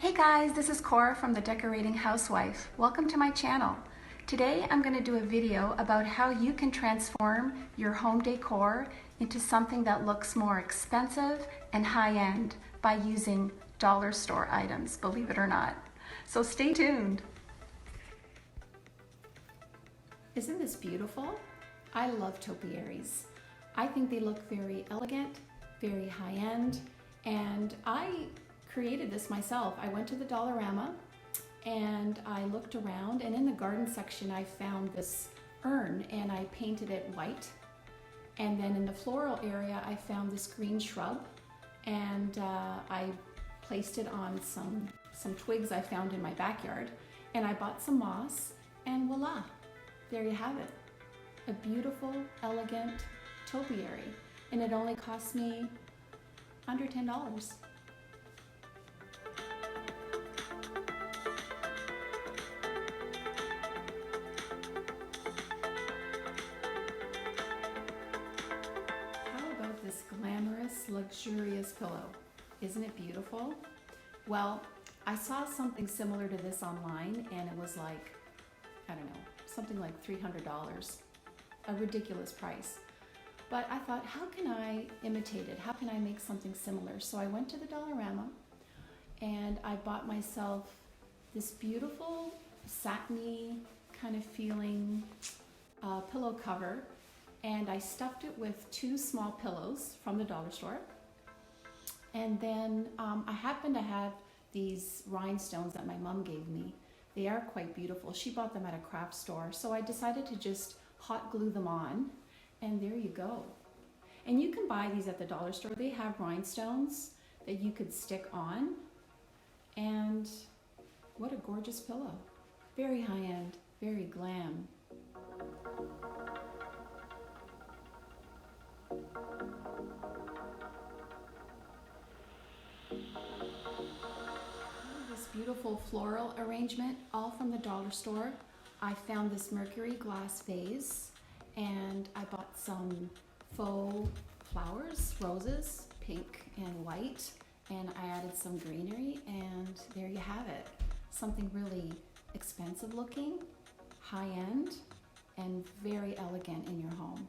Hey guys, this is Cora from the Decorating Housewife. Welcome to my channel. Today I'm going to do a video about how you can transform your home decor into something that looks more expensive and high-end by using dollar store items, believe it or not. So stay tuned. Isn't this beautiful? I love topiaries. I think they look very elegant, very high-end, and I created this myself. I went to the Dollarama and I looked around, and in the garden section I found this urn and I painted it white. And then in the floral area I found this green shrub, and I placed it on some twigs I found in my backyard, and I bought some moss, and voila, there you have it. A beautiful, elegant topiary, and it only cost me under $10. This glamorous, luxurious pillow. Isn't it beautiful? Well, I saw something similar to this online, and it was like, I don't know, something like $300, a ridiculous price. But I thought, how can I imitate it? How can I make something similar? So I went to the Dollarama and I bought myself this beautiful satiny kind of feeling pillow cover. And I stuffed it with 2 small pillows from the dollar store. And then I happen to have these rhinestones that my mom gave me. They are quite beautiful. She bought them at a craft store. So I decided to just hot glue them on, and there you go. And you can buy these at the dollar store. They have rhinestones that you could stick on. And what a gorgeous pillow. Very high-end, very glam. This beautiful floral arrangement, all from the dollar store. I found this mercury glass vase, and I bought some faux flowers, roses, pink and white, and I added some greenery, and there you have it. Something really expensive looking, high-end, and very elegant in your home.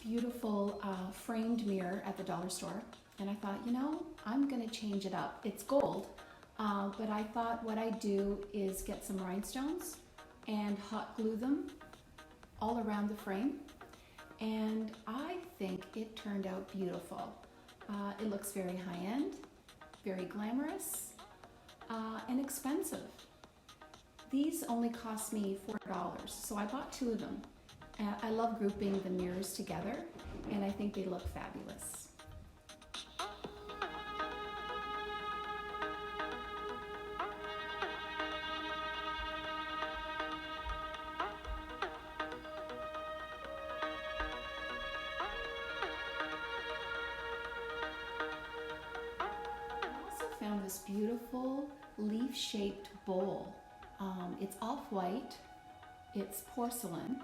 Beautiful framed mirror at the dollar store, and I thought, you know, I'm gonna change it up. It's gold, but I thought what I'd do is get some rhinestones and hot glue them all around the frame, and I think it turned out beautiful. It looks very high-end, very glamorous, and expensive. These only cost me $4, so I bought 2 of them. I love grouping the mirrors together, and I think they look fabulous. I also found this beautiful leaf-shaped bowl. It's off-white, it's porcelain,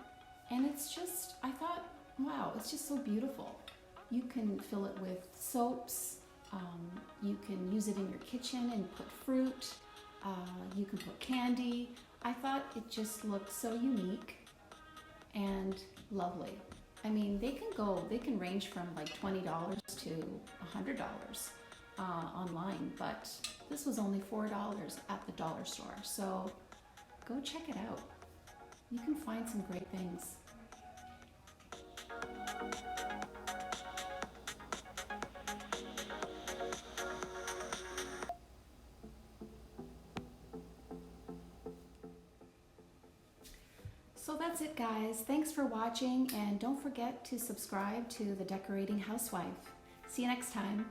and it's just, I thought, wow, it's just so beautiful. You can fill it with soaps, you can use it in your kitchen and put fruit, you can put candy. I thought it just looked so unique and lovely. I mean, they can range from like $20 to $100 online, but this was only $4 at the dollar store. So go check it out. You can find some great things. So that's it, guys. Thanks for watching, and don't forget to subscribe to the Decorating Housewife. See you next time.